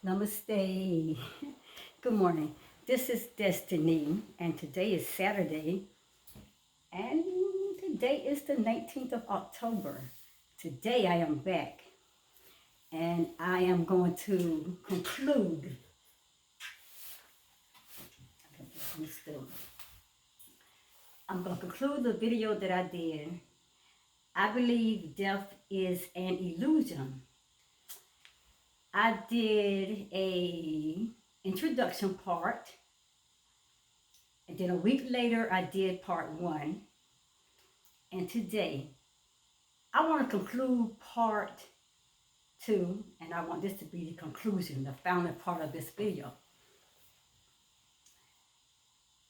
Namaste. Good morning. This is Destiny, and today is Saturday, and today is the 19th of October. Today I am back, and I am going to conclude. I'm going to conclude the video that I did. I believe death is an illusion. I did a introduction part, and then a week later I did part one. And today I want to conclude part two, and I want this to be the conclusion, the final part of this video.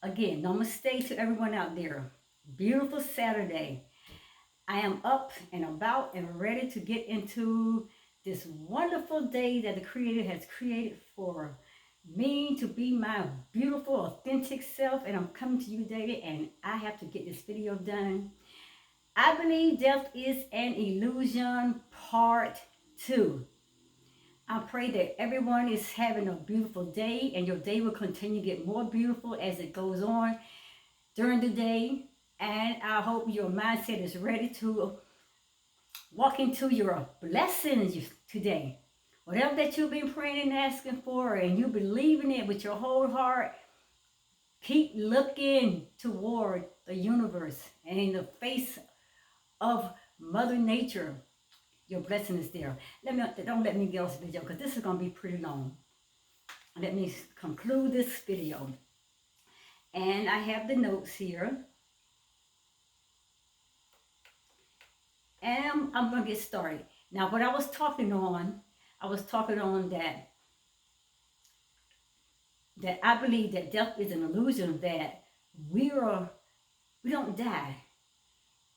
Again, namaste to everyone out there. Beautiful Saturday. I am up and about and ready to get into this wonderful day that the Creator has created for me to be my beautiful, authentic self. And I'm coming to you today, and I have to get this video done. I believe death is an illusion, part two. I pray that everyone is having a beautiful day, and your day will continue to get more beautiful as it goes on during the day. And I hope your mindset is ready to walk into your blessings today. Whatever that you've been praying and asking for, and you believe in it with your whole heart, keep looking toward the universe and in the face of Mother Nature. Your blessing is there. Don't let me get off this video, because this is going to be pretty long. Let me conclude this video. And I have the notes here. And I'm going to get started. Now, what I was talking on that I believe that death is an illusion, that we don't die.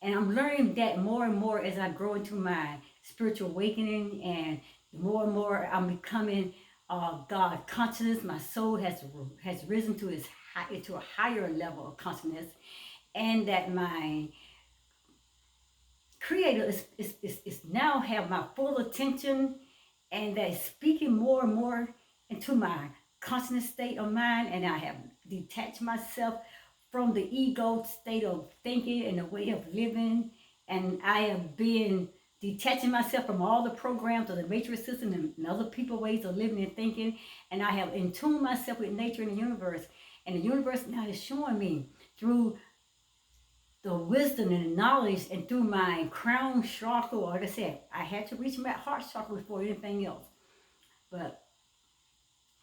And I'm learning that more and more as I grow into my spiritual awakening, and more and more I'm becoming God consciousness. My soul has risen to a higher level of consciousness, and that my Creator is now have my full attention, and that is speaking more and more into my consciousness state of mind, and I have detached myself from the ego state of thinking and the way of living, and I have been detaching myself from all the programs of the matrix system and other people's ways of living and thinking, and I have in tune myself with nature and the universe, and the universe now is showing me through the wisdom and the knowledge, and through my crown chakra. Like I said, I had to reach my heart chakra before anything else, but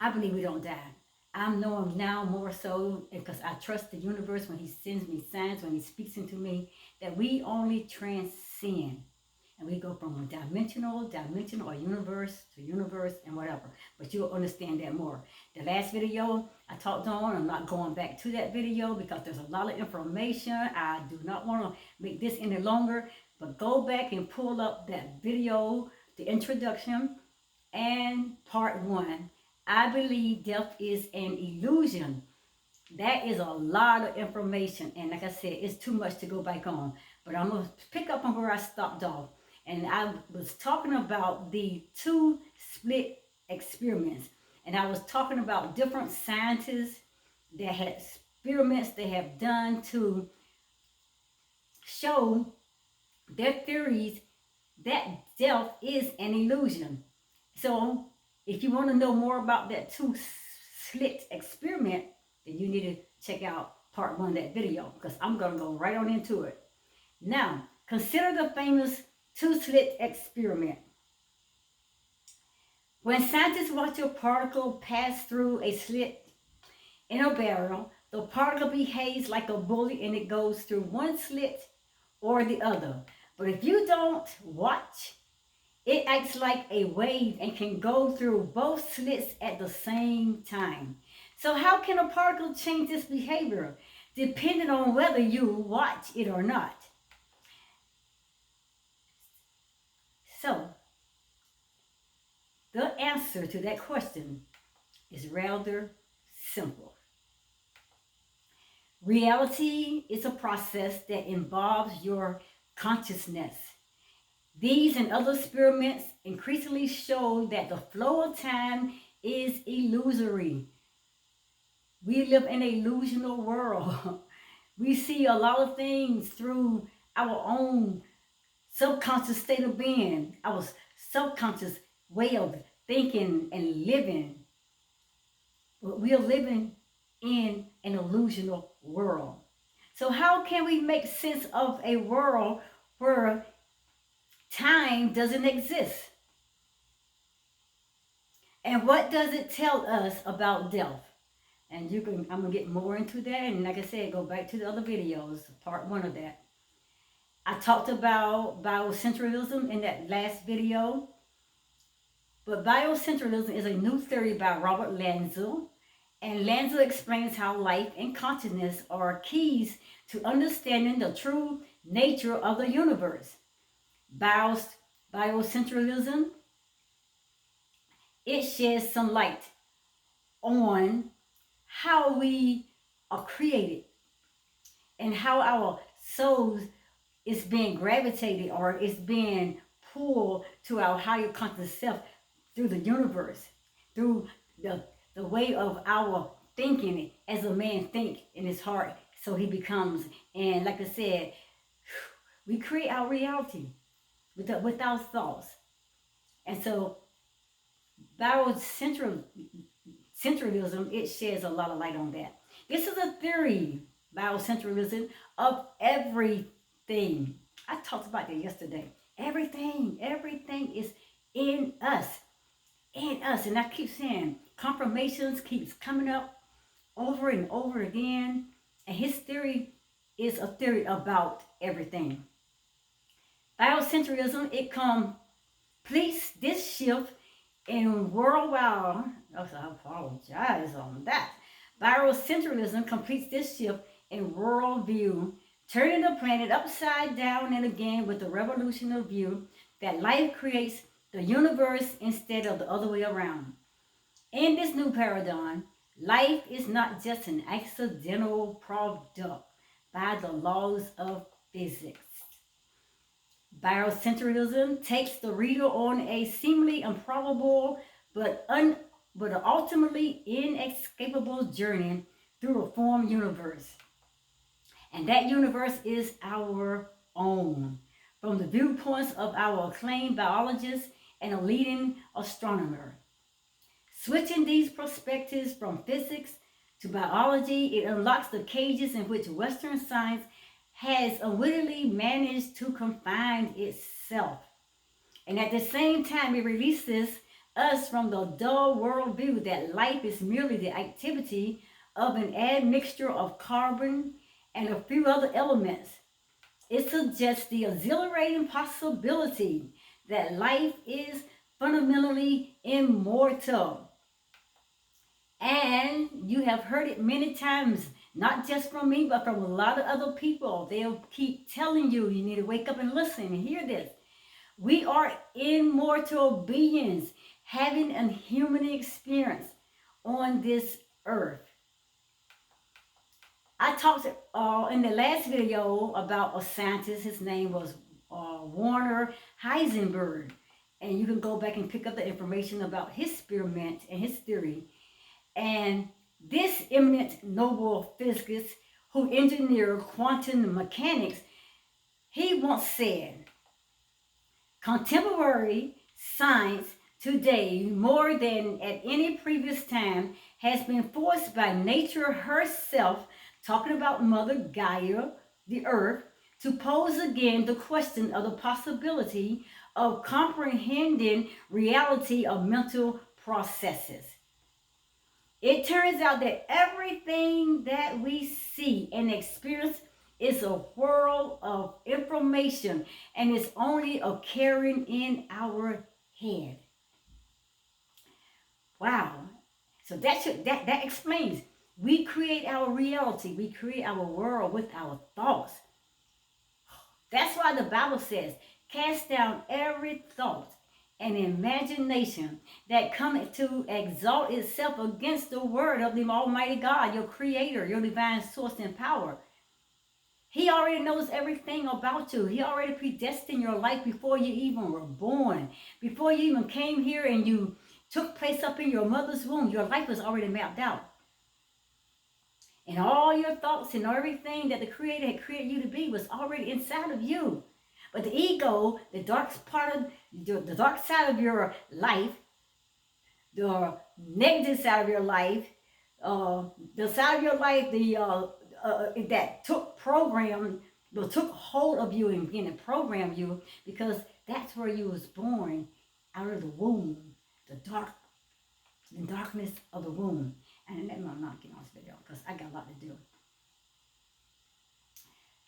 I believe we don't die. I'm knowing now more so, because I trust the universe when he sends me signs, when he speaks into me, that we only transcend. And we go from dimensional, or universe to universe and whatever. But you'll understand that more. The last video I talked on, I'm not going back to that video because there's a lot of information. I do not want to make this any longer. But go back and pull up that video, the introduction, and part one. I believe death is an illusion. That is a lot of information. And like I said, it's too much to go back on. But I'm going to pick up on where I stopped off. And I was talking about the two slit experiments. And I was talking about different scientists that had experiments they have done to show their theories that death is an illusion. So if you want to know more about that two slit experiment, then you need to check out part one of that video, because I'm going to go right on into it. Now, consider the famous two slit experiment. When scientists watch a particle pass through a slit in a barrel, the particle behaves like a bullet, and it goes through one slit or the other. But if you don't watch, it acts like a wave and can go through both slits at the same time. So how can a particle change its behavior? Depending on whether you watch it or not. So, the answer to that question is rather simple. Reality is a process that involves your consciousness. These and other experiments increasingly show that the flow of time is illusory. We live in a illusional world. We see a lot of things through our own subconscious state of being, our subconscious way of thinking and living. But we are living in an illusional world. So, how can we make sense of a world where time doesn't exist? And what does it tell us about death? And I'm gonna get more into that. And like I said, go back to the other videos, part one of that. I talked about biocentrism in that last video. But biocentrism is a new theory by Robert Lanza. And Lanza explains how life and consciousness are keys to understanding the true nature of the universe. Biocentrism, it sheds some light on how we are created and how our souls is being gravitated or is being pulled to our higher conscious self through the universe, through the way of our thinking as a man think in his heart. So he becomes, and like I said, we create our reality with our thoughts. And so biocentrism, it sheds a lot of light on that. This is a theory, biocentrism, of everything. I talked about that yesterday. Everything is in us. In us. And I keep saying, confirmations keeps coming up over and over again. And his theory is a theory about everything. Biocentrism, it completes this shift in worldwide, I apologize on that. Biocentrism completes this shift in worldview, turning the planet upside down and again with the revolutionary view that life creates the universe instead of the other way around. In this new paradigm, life is not just an accidental product by the laws of physics. Biocentrism takes the reader on a seemingly improbable but ultimately inescapable journey through a formed universe. And that universe is our own, from the viewpoints of our acclaimed biologist and a leading astronomer. Switching these perspectives from physics to biology, it unlocks the cages in which Western science has unwittingly managed to confine itself. And at the same time, it releases us from the dull worldview that life is merely the activity of an admixture of carbon and a few other elements. It suggests the exhilarating possibility that life is fundamentally immortal. And you have heard it many times, not just from me, but from a lot of other people. They'll keep telling you, you need to wake up and listen and hear this. We are immortal beings having a human experience on this earth. I talked in the last video about a scientist. His name was Werner Heisenberg. And you can go back and pick up the information about his experiment and his theory. And this eminent Nobel physicist who engineered quantum mechanics, he once said, contemporary science today, more than at any previous time, has been forced by nature herself, talking about Mother Gaia, the earth, to pose again the question of the possibility of comprehending reality of mental processes. It turns out that everything that we see and experience is a whirl of information, and it's only occurring in our head. Wow. So that explains. We create our reality. We create our world with our thoughts. That's why the Bible says, cast down every thought and imagination that cometh to exalt itself against the word of the Almighty God, your creator, your divine source and power. He already knows everything about you. He already predestined your life before you even were born. Before you even came here and you took place up in your mother's womb. Your life was already mapped out. And all your thoughts and everything that the Creator had created you to be was already inside of you. But the ego, the dark part of the dark side of your life, the negative side of your life, the side of your life, that took hold of you and began to program you, because that's where you was born, out of the womb, the darkness of the womb. And let me not get on this video because I got a lot to do.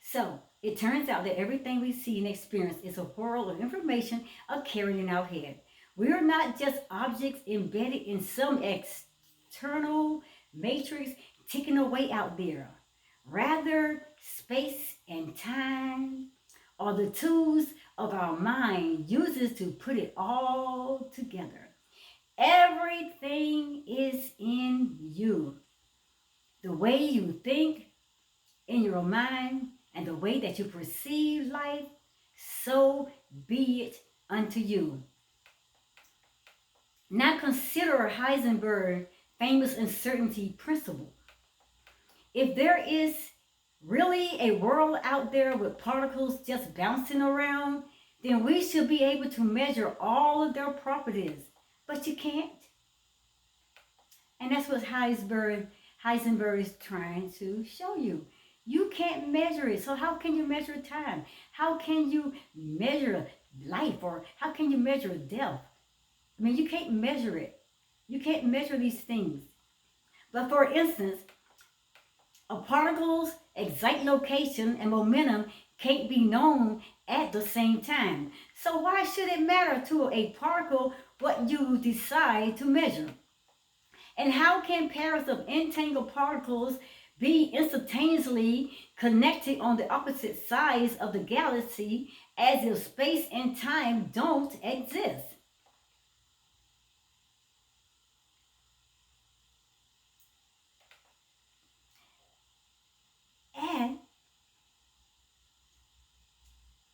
So it turns out that everything we see and experience is a whirl of information occurring in our head. We are not just objects embedded in some external matrix ticking away out there. Rather, space and time are the tools of our mind uses to put it all together. Everything is in you. The way you think in your mind and the way that you perceive life, so be it unto you. Now consider Heisenberg's famous uncertainty principle. If there is really a world out there with particles just bouncing around, then we should be able to measure all of their properties. But you can't. And that's what Heisenberg is trying to show you. You can't measure it. So how can you measure time? How can you measure life? Or how can you measure death? I mean, you can't measure it. You can't measure these things. But for instance, a particle's exact location and momentum can't be known at the same time. So why should it matter to a particle what you decide to measure? And how can pairs of entangled particles be instantaneously connected on the opposite sides of the galaxy as if space and time don't exist? And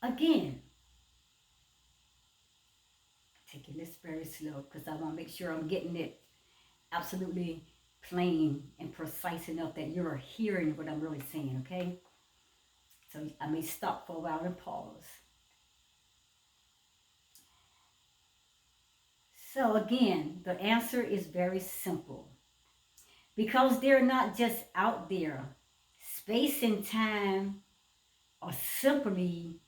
again, taking this very slow because I want to make sure I'm getting it absolutely plain and precise enough that you're hearing what I'm really saying, okay? So I may stop for a while and pause. So again, the answer is very simple. Because they're not just out there. Space and time are simply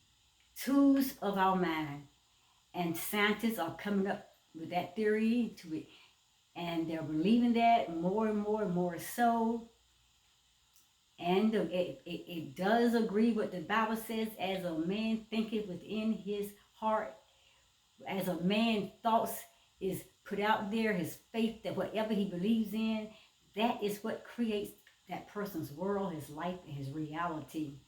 tools of our mind. And scientists are coming up with that theory to it. And they're believing that more and more and more so. And it does agree what the Bible says, as a man thinketh within his heart, as a man thoughts is put out there, his faith, that whatever he believes in, that is what creates that person's world, his life, and his reality.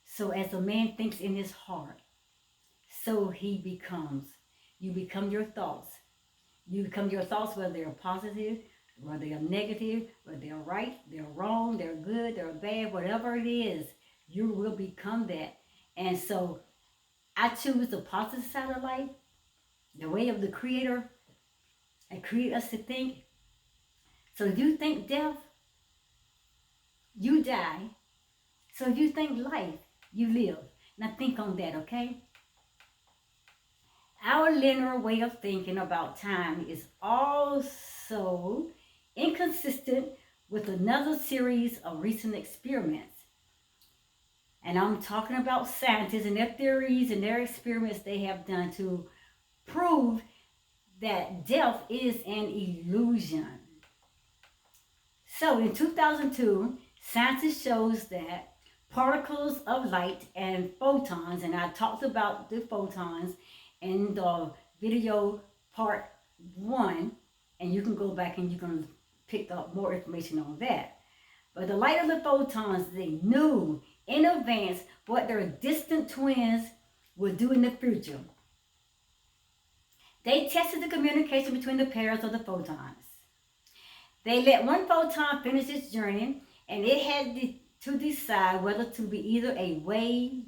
So as a man thinks in his heart, so he becomes. You become your thoughts. You become your thoughts, whether they're positive, whether they're negative, whether they're right, they're wrong, they're good, they're bad, whatever it is, you will become that. And so I choose the positive side of life, the way of the Creator, and create us to think. So if you think death, you die. So if you think life, you live. Now think on that, okay? Our linear way of thinking about time is also inconsistent with another series of recent experiments. And I'm talking about scientists and their theories and their experiments they have done to prove that death is an illusion. So in 2002, scientists shows that particles of light and photons, and I talked about the photons in the video part 1, and you can go back and you can pick up more information on that. But the light of the photons, they knew in advance what their distant twins would do in the future. They tested the communication between the pairs of the photons. They let one photon finish its journey, and it had to decide whether to be either a wave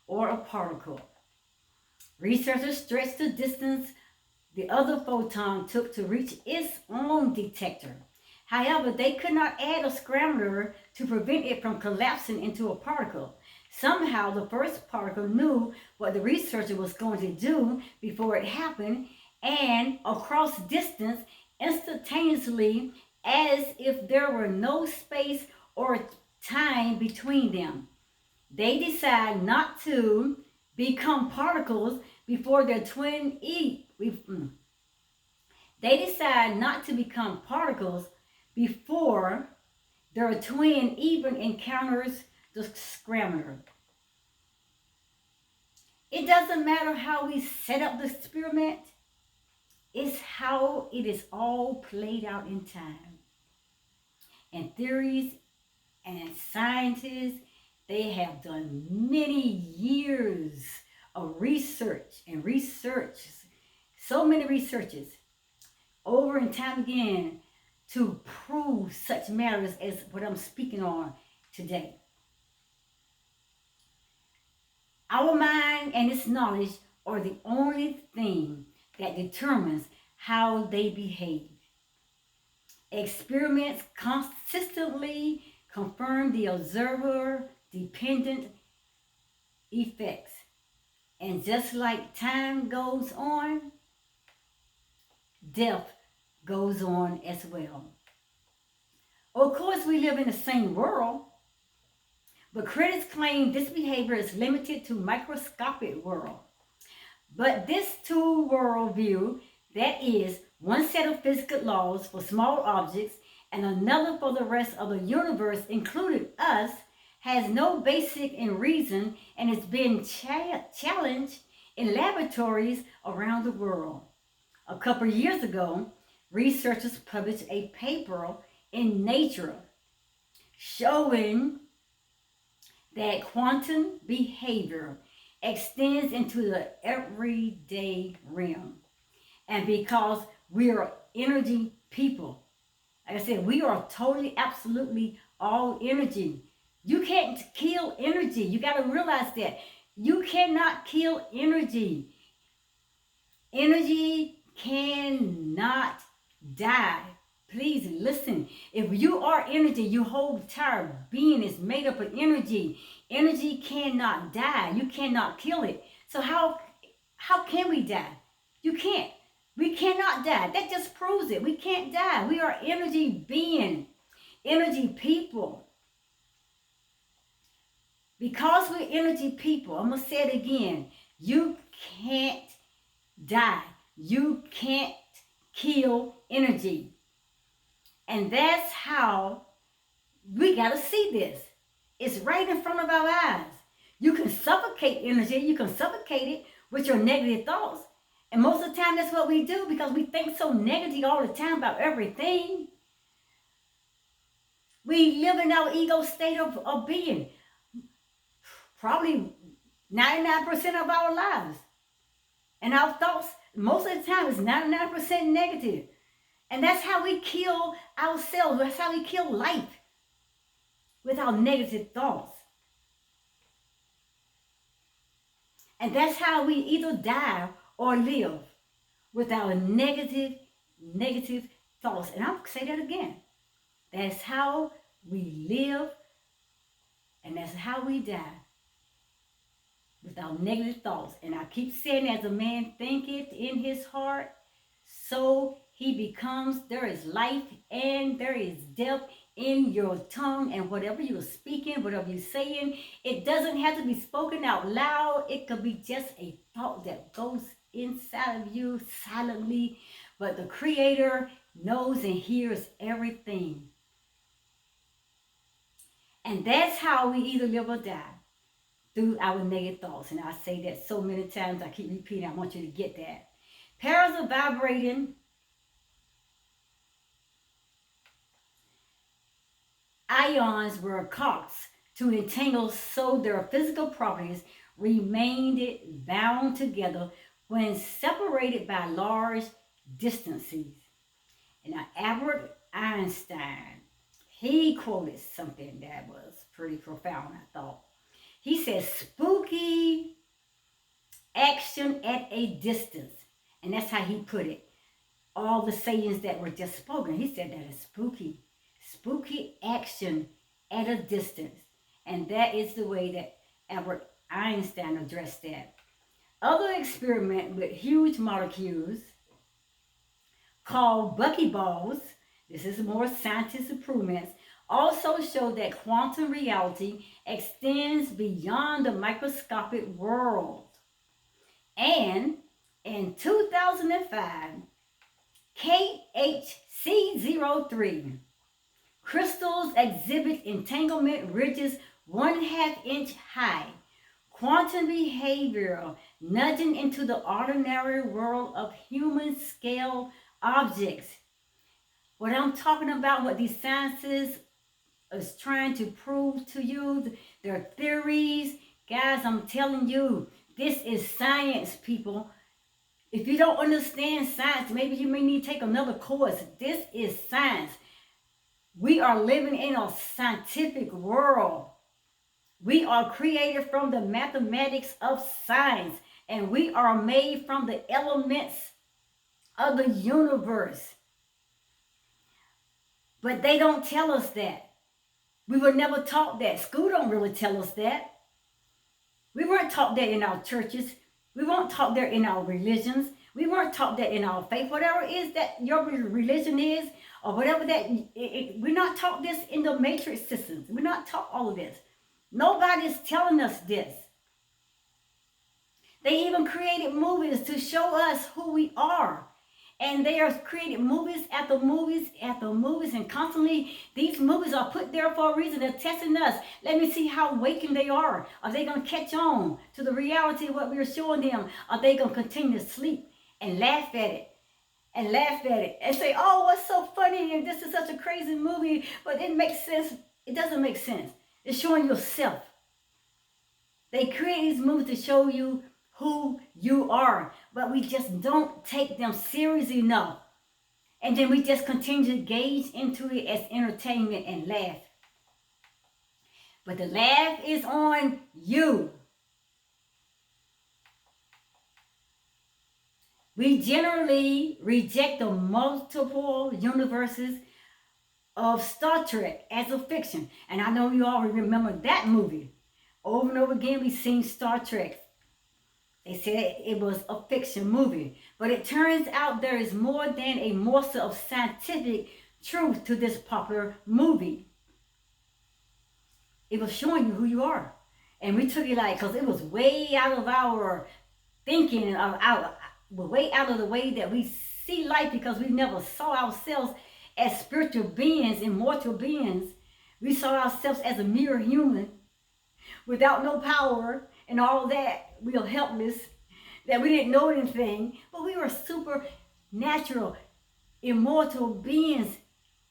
or a particle. Researchers stretched the distance the other photon took to reach its own detector. However, they could not add a scrambler to prevent it from collapsing into a particle. Somehow, the first particle knew what the researcher was going to do before it happened, and across distance, instantaneously, as if there were no space or time between them. They decide not to become particles before their twin They decide not to become particles before their twin even encounters the scrambler. It doesn't matter how we set up the experiment, it's how it is all played out in time. And theories and scientists, they have done many years of research and research, so many researches over and time again to prove such matters as what I'm speaking on today. Our mind and its knowledge are the only thing that determines how they behave. Experiments consistently confirm the observer-dependent effects. And just like time goes on, death goes on as well. Of course, we live in the same world, but critics claim this behavior is limited to microscopic world. But this two-world view, that is, one set of physical laws for small objects and another for the rest of the universe, including us, has no basic in reason and is being challenged in laboratories around the world. A couple years ago, researchers published a paper in Nature showing that quantum behavior extends into the everyday realm. And because we are energy people, like I said, we are totally, absolutely all energy. You can't kill energy. You got to realize that. You cannot kill energy. Energy cannot die. Please listen. If you are energy, your whole entire being is made up of energy. Energy cannot die. You cannot kill it. So how can we die? You can't. We cannot die. That just proves it. We can't die. We are energy being, energy people. Because we're energy people, I'm going to say it again. You can't die. You can't kill energy. And that's how we got to see this. It's right in front of our eyes. You can suffocate energy. You can suffocate it with your negative thoughts. And most of the time, that's what we do because we think so negative all the time about everything. We live in our ego state of being. Probably 99% of our lives. And our thoughts, most of the time, is 99% negative. And that's how we kill ourselves. That's how we kill life. With our negative thoughts. And that's how we either die or live. With our negative thoughts. And I'll say that again. That's how we live. And that's how we die. With our negative thoughts. And I keep saying, as a man thinketh in his heart, so he becomes. There is life and there is death in your tongue. And whatever you're speaking, whatever you're saying, it doesn't have to be spoken out loud. It could be just a thought that goes inside of you silently. But the Creator knows and hears everything. And that's how we either live or die. Through our negative thoughts. And I say that so many times, I keep repeating, I want you to get that. Pairs of vibrating ions were coaxed to entangle so their physical properties remained bound together when separated by large distances. And now Albert Einstein, he quoted something that was pretty profound, I thought. He says, spooky action at a distance And that's how he put it. All the sayings that were just spoken. He said that is spooky. Spooky action at a distance. And that is the way that Albert Einstein addressed that. Other experiment with huge molecules called buckyballs, this is more scientist improvements, also show that quantum reality extends beyond the microscopic world. And in 2005, KHC03, crystals exhibit entanglement ridges 1/2 inch high, quantum behavior nudging into the ordinary world of human scale objects. What I'm talking about, what these sciences is trying to prove to you, their theories, guys, I'm telling you, this is science, people. If you don't understand science, maybe you may need to take another course. This is science. We are living in a scientific world. We are created from the mathematics of science, and we are made from the elements of the universe. But they don't tell us that. We were never taught that. School don't really tell us that. We weren't taught that in our churches. We weren't taught that in our religions. We weren't taught that in our faith. Whatever it is that your religion is, or whatever that, we're not taught this in the matrix systems. We're not taught all of this. Nobody's telling us this. They even created movies to show us who we are. And they are creating movies after movies after movies, and constantly these movies are put there for a reason. They're testing us. Let me see how awakened they are. Are they going to catch on to the reality of what we're showing them? Are they going to continue to sleep and laugh at it? And laugh at it and say, oh, what's so funny? And this is such a crazy movie, but it makes sense. It doesn't make sense. It's showing yourself. They create these movies to show you who you are, but we just don't take them serious enough. And then we just continue to gauge into it as entertainment and laugh. But the laugh is on you. We generally reject the multiple universes of Star Trek as a fiction. And I know you all remember that movie. Over and over again, we've seen Star Trek. They said it was a fiction movie. But it turns out there is more than a morsel of scientific truth to this popular movie. It was showing you who you are. And we took it like, because it was way out of our thinking, way out of the way that we see life, because we never saw ourselves as spiritual beings, immortal beings. We saw ourselves as a mere human without no power and all that. We were helpless, that we didn't know anything, but we were supernatural, immortal beings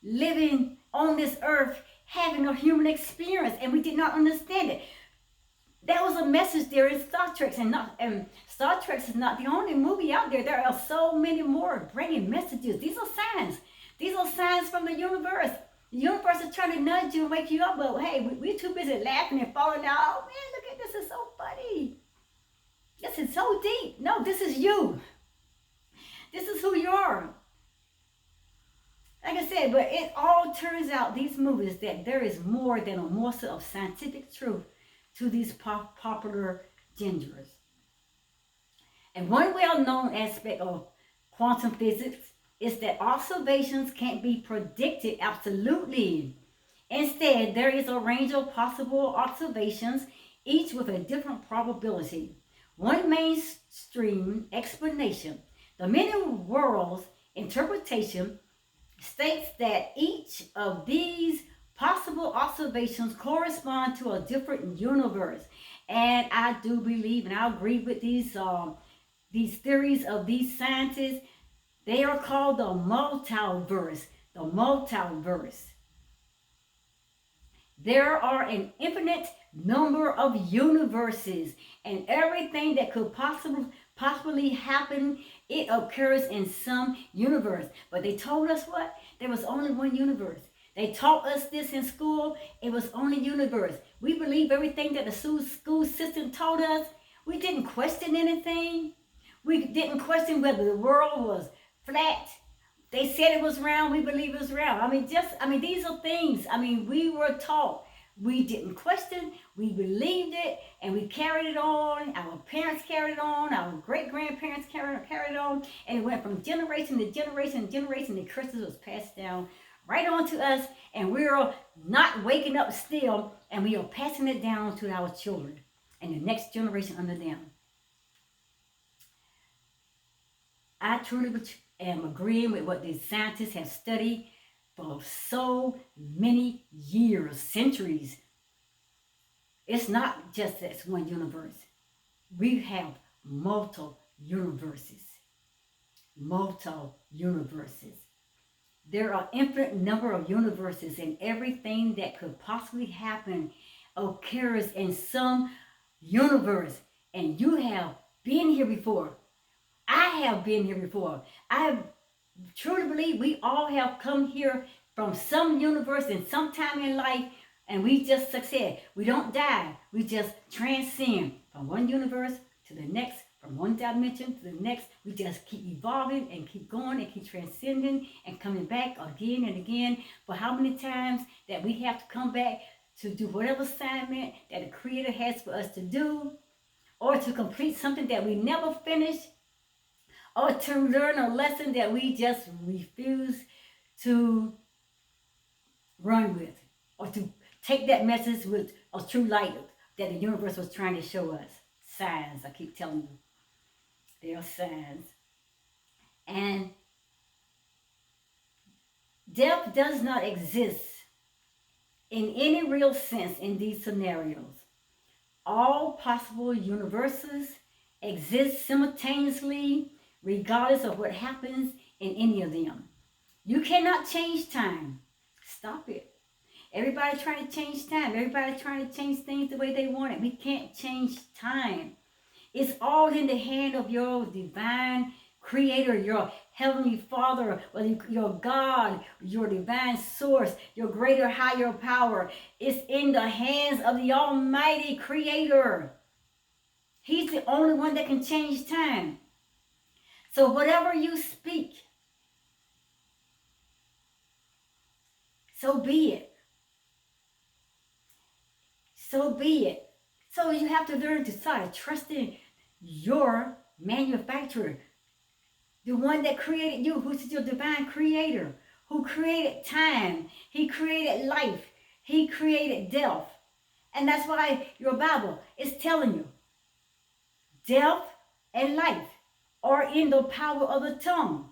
living on this earth, having a human experience, and we did not understand it. That was a message there in Star Trek, and Star Trek is not the only movie out there. There are so many more bringing messages. These are signs. These are signs from the universe. The universe is trying to nudge you and wake you up, but hey, we're too busy laughing and falling down. Oh man, look at this, is so funny. This is so deep. No, this is you. This is who you are. Like I said, but it all turns out, these movies, that there is more than a morsel of scientific truth to these popular genres. And one well-known aspect of quantum physics is that observations can't be predicted absolutely. Instead, there is a range of possible observations, each with a different probability. One mainstream explanation, the many worlds interpretation, states that each of these possible observations correspond to a different universe. And I do believe, and I agree with these theories of these scientists. They are called the multiverse. The multiverse. There are an infinite number of universes, and everything that could possibly happen, it occurs in some universe. But they told us what? There was only one universe. They taught us this in school. It was only universe. We believe everything that the school system taught us. We didn't question anything. We didn't question whether the world was flat. They said it was round. We believe it was round. These are things. We were taught. We didn't question. We believed it, and we carried it on. Our parents carried it on. Our great grandparents carried it on, and it went from generation to generation to generation. The curses was passed down right on to us, and we're not waking up still, and we are passing it down to our children and the next generation under them. I truly am agreeing with what the scientists have studied for so many years, centuries. It's not just this one universe. We have multiple universes. Multiple universes. There are infinite number of universes, and everything that could possibly happen occurs in some universe. And you have been here before. I have been here before. I truly believe we all have come here from some universe in some time in life, and we just succeed. We don't die. We just transcend from one universe to the next, from one dimension to the next. We just keep evolving and keep going and keep transcending and coming back again and again. For how many times that we have to come back to do whatever assignment that the Creator has for us to do, or to complete something that we never finished, or to learn a lesson that we just refuse to run with, or to take that message with a true light that the universe was trying to show us. Signs, I keep telling you. They are signs. And death does not exist in any real sense in these scenarios. All possible universes exist simultaneously, regardless of what happens in any of them. You cannot change time. Stop it. Everybody trying to change time. Everybody trying to change things the way they want it. We can't change time. It's all in the hand of your divine Creator, your Heavenly Father, or your God, your divine source, your greater, higher power. It's in the hands of the Almighty Creator. He's the only one that can change time. So whatever you speak, so be it. So be it. So you have to learn to start trusting your manufacturer, the one that created you, who's your divine Creator, who created time. He created life. He created death. And that's why your Bible is telling you, death and life are in the power of the tongue.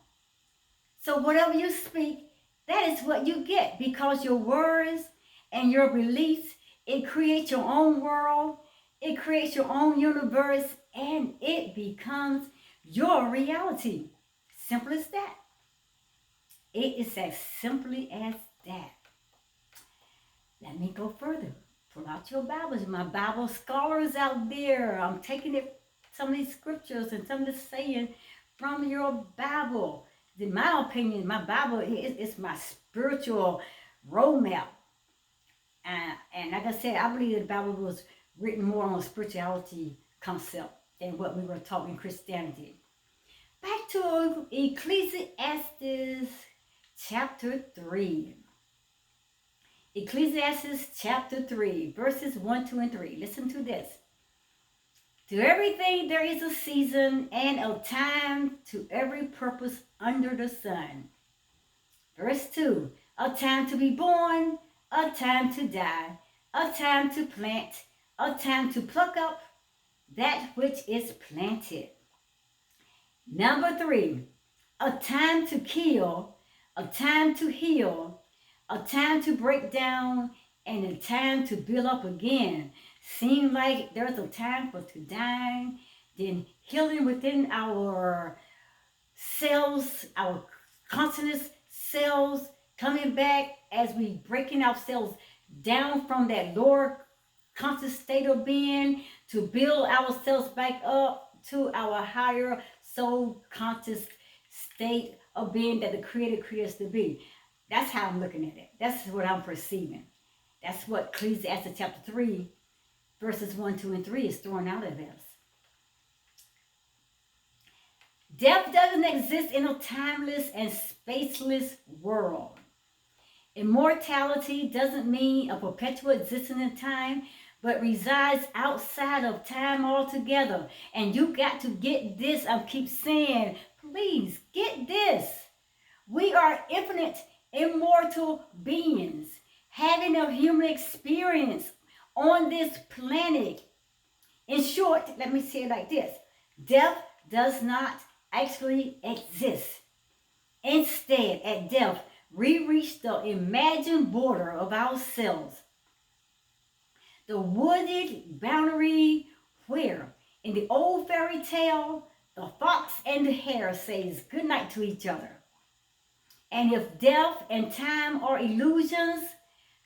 So whatever you speak, that is what you get, because your words and your beliefs, it creates your own world, it creates your own universe, and it becomes your reality. Simple as that. It is as simply as that. Let me go further. Pull out your Bibles. My Bible scholars out there, I'm taking some of these scriptures and some of the saying from your Bible. In my opinion, my Bible is my spiritual roadmap. And like I said, I believe the Bible was written more on a spirituality concept than what we were taught in Christianity. Back to Ecclesiastes chapter 3. Ecclesiastes chapter 3, verses 1, 2, and 3. Listen to this. To everything there is a season and a time to every purpose under the sun. Verse 2. A time to be born, a time to die, a time to plant, a time to pluck up that which is planted. Number 3. A time to kill, a time to heal, a time to break down, and a time to build up again. Seems like there's a time for to die, then healing within our cells, our consciousness cells, coming back as we breaking ourselves down from that lower conscious state of being to build ourselves back up to our higher soul conscious state of being that the Creator created us to be. That's how I'm looking at it. That's what I'm perceiving. That's what Ecclesiastes chapter 3, verses 1, 2, and 3 is throwing out of us. Death doesn't exist in a timeless and spaceless world. Immortality doesn't mean a perpetual existence in time, but resides outside of time altogether. And you got to get this. I keep saying, please get this. We are infinite, immortal beings having a human experience on this planet. In short, let me say it like this: death does not actually exist. Instead, at death, we reach the imagined border of ourselves, the wooded boundary where, in the old fairy tale, the fox and the hare says goodnight to each other. And if death and time are illusions,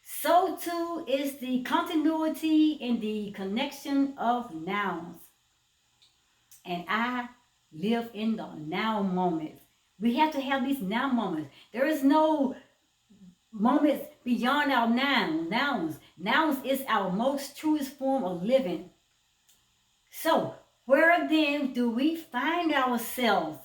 so too is the continuity in the connection of nouns. And I live in the now moments. We have to have these now moments. There is no moments beyond our nouns. Nouns is our most truest form of living. So, where then do we find ourselves?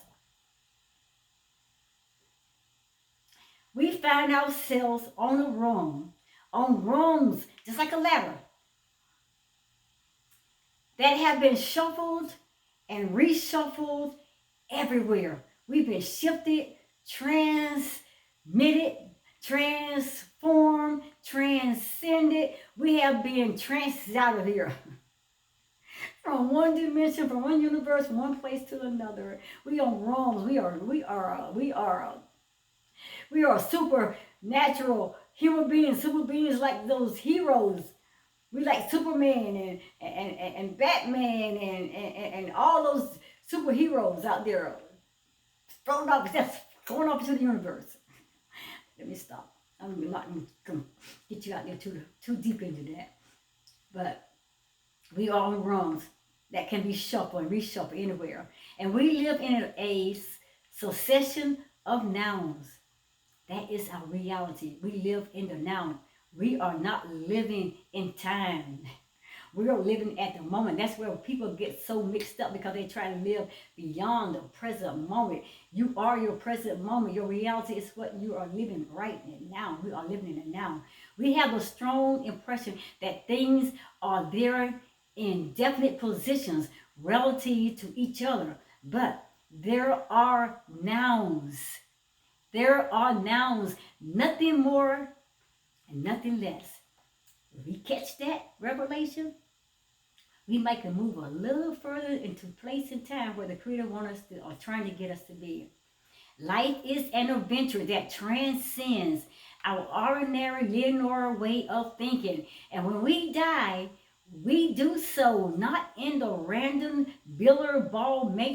We find ourselves on a rung, on rungs, just like a ladder, that have been shuffled and reshuffled everywhere. We've been shifted, transmitted, transformed, transcended. We have been transit out of here. From one dimension, from one universe, from one place to another. We on rungs. We are supernatural human beings, super beings like those heroes. We like Superman and Batman and all those superheroes out there thrown off, just going off into the universe. Let me stop. I'm not going to get you out there too deep into that. But we are on rungs that can be shuffled and reshuffled anywhere. And we live in a succession of nouns. That is our reality. We live in the now. We are not living in time. We are living at the moment. That's where people get so mixed up because they try to live beyond the present moment. You are your present moment. Your reality is what you are living right now. We are living in the now. We have a strong impression that things are there in definite positions relative to each other. But there are nouns. There are nouns, nothing more and nothing less. If we catch that revelation, we might can move a little further into place and time where the Creator wants us to, or trying to get us to be. Life is an adventure that transcends our ordinary linear way of thinking. And when we die, we do so not in the random biller ball matrix